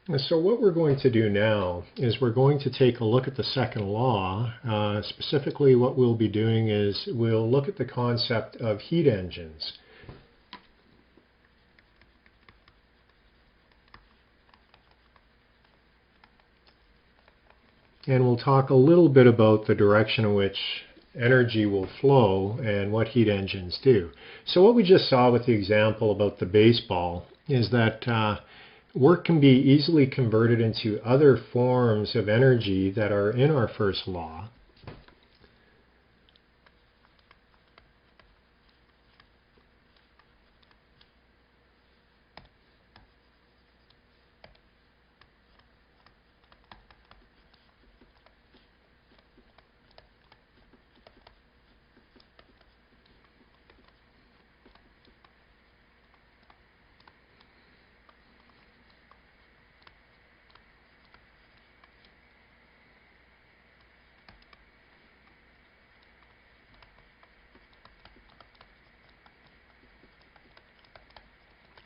So what we're going to do now is we're going to take a look at the second law. Specifically, what we'll be doing is we'll look at the concept of heat engines. And we'll talk a little bit about the direction in which energy will flow and what heat engines do. So what we just saw with the example about the baseball is that work can be easily converted into other forms of energy that are in our first law.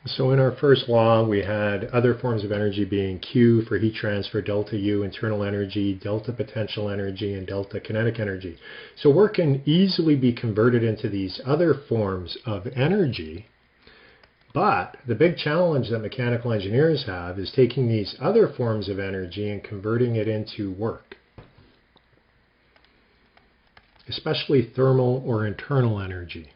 So in our first law, we had other forms of energy being Q for heat transfer, delta U, internal energy, delta potential energy, and delta kinetic energy. So work can easily be converted into these other forms of energy, but the big challenge that mechanical engineers have is taking these other forms of energy and converting it into work, especially thermal or internal energy.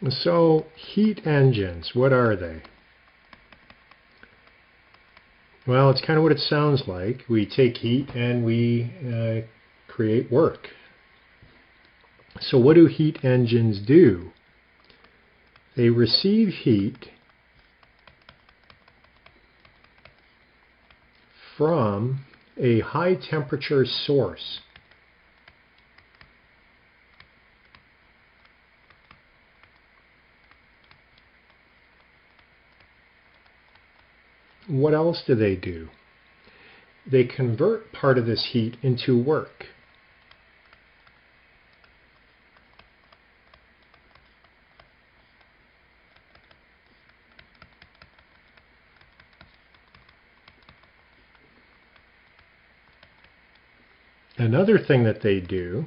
So heat engines, what are they? Well, it's kind of what it sounds like. We take heat and we create work. So what do heat engines do? They receive heat from a high temperature source. What else do? They convert part of this heat into work. Another thing that they do,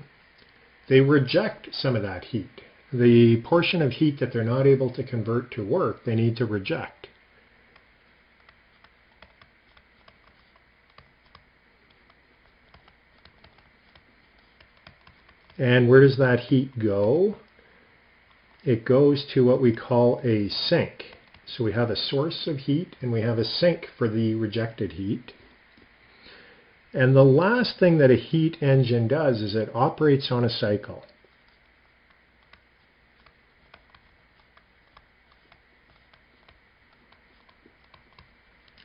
they reject some of that heat. The portion of heat that they're not able to convert to work, they need to reject. And where does that heat go? It goes to what we call a sink. So we have a source of heat and we have a sink for the rejected heat. And the last thing that a heat engine does is it operates on a cycle.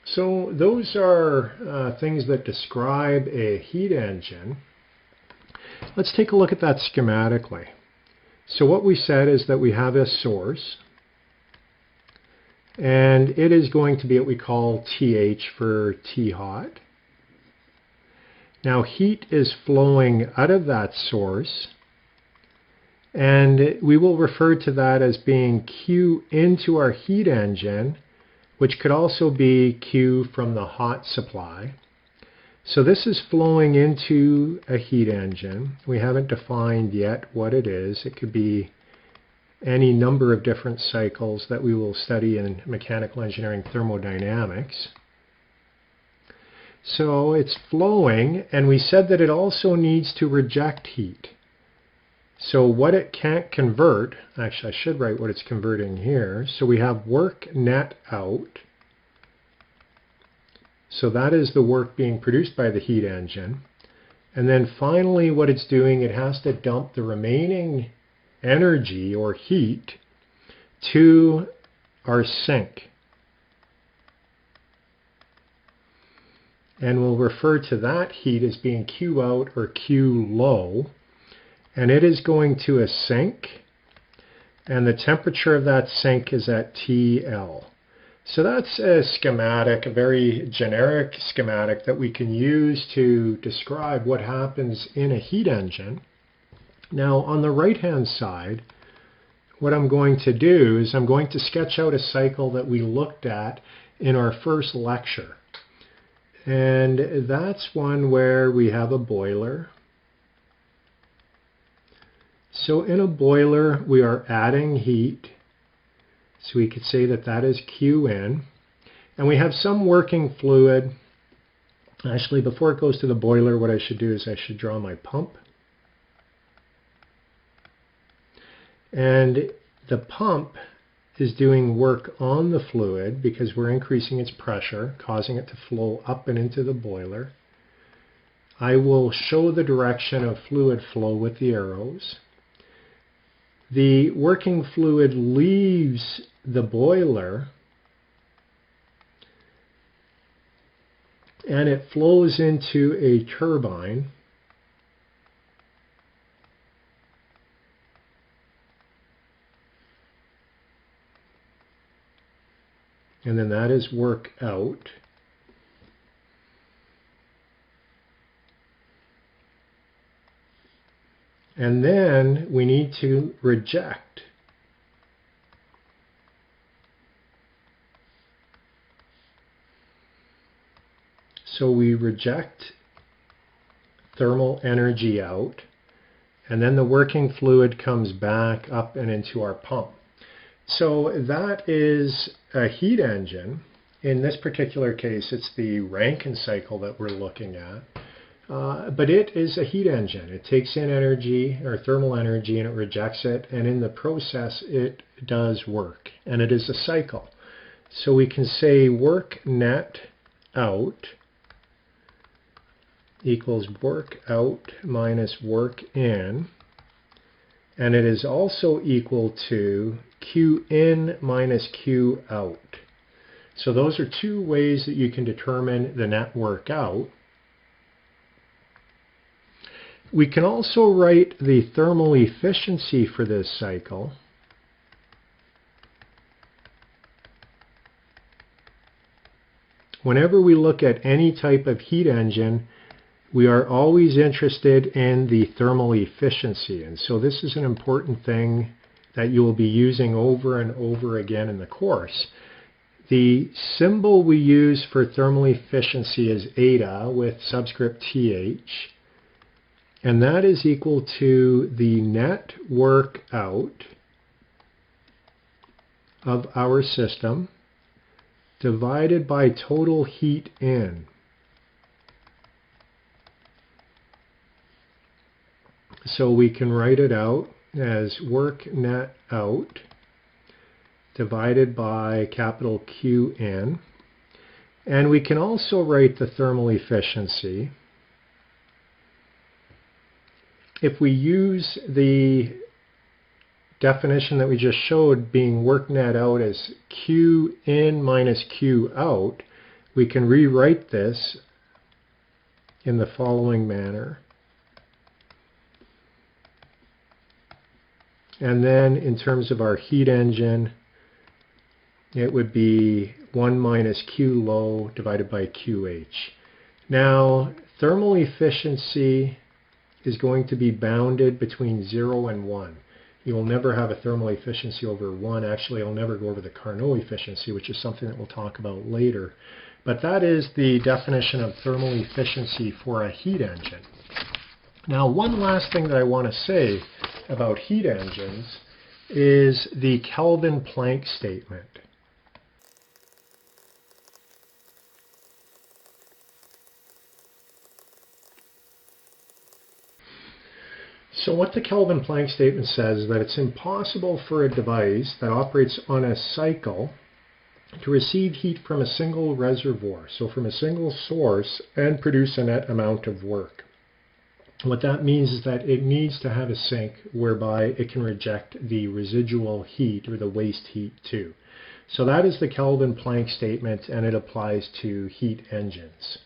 So those are things that describe a heat engine. Let's take a look at that schematically. So what we said is that we have a source, and it is going to be what we call TH for T hot. Now heat is flowing out of that source, and we will refer to that as being Q into our heat engine, which could also be Q from the hot supply. So this is flowing into a heat engine. We haven't defined yet what it is. It could be any number of different cycles that we will study in mechanical engineering thermodynamics. So it's flowing, and we said that it also needs to reject heat. So what it can't convert, actually I should write what it's converting here. So we have work net out. So that is the work being produced by the heat engine. And then finally what it's doing, it has to dump the remaining energy or heat to our sink. and we'll refer to that heat as being Q out or Q low, and it is going to a sink, and the temperature of that sink is at TL. So that's a schematic, a very generic schematic that we can use to describe what happens in a heat engine. Now on the right hand side, what I'm going to do is I'm going to sketch out a cycle that we looked at in our first lecture. And that's one where we have a boiler. So in a boiler, we are adding heat. So we could say that that is Q in. And we have some working fluid. Actually, before it goes to the boiler, what I should do is I should draw my pump. And the pump is doing work on the fluid because we're increasing its pressure, causing it to flow up and into the boiler. I will show the direction of fluid flow with the arrows. The working fluid leaves the boiler and it flows into a turbine. And then that is work out. And then we need to reject. So we reject thermal energy out, and then the working fluid comes back up and into our pump. So that is a heat engine. In this particular case, it's the Rankine cycle that we're looking at. But it is a heat engine. It takes in energy or thermal energy and it rejects it, and in the process it does work, and it is a cycle. So we can say work net out equals work out minus work in, and it is also equal to Q in minus Q out. So those are two ways that you can determine the net work out. We can also write the thermal efficiency for this cycle. Whenever we look at any type of heat engine, we are always interested in the thermal efficiency. And so this is an important thing that you will be using over and over again in the course. The symbol we use for thermal efficiency is eta with subscript TH. And that is equal to the net work out of our system divided by total heat in. So we can write it out as work net out divided by capital Q in. And we can also write the thermal efficiency. If we use the definition that we just showed, being work net out as Q in minus Q out, we can rewrite this in the following manner. And then in terms of our heat engine, it would be 1 minus Q low divided by QH. Now, thermal efficiency is going to be bounded between 0 and 1. You will never have a thermal efficiency over 1. Actually, I'll never go over the Carnot efficiency, which is something that we'll talk about later. But that is the definition of thermal efficiency for a heat engine. Now, one last thing that I want to say about heat engines is the Kelvin-Planck statement. So what the Kelvin-Planck statement says is that it's impossible for a device that operates on a cycle to receive heat from a single reservoir, so from a single source, and produce a net amount of work. What that means is that it needs to have a sink whereby it can reject the residual heat or the waste heat too. So that is the Kelvin-Planck statement, and it applies to heat engines.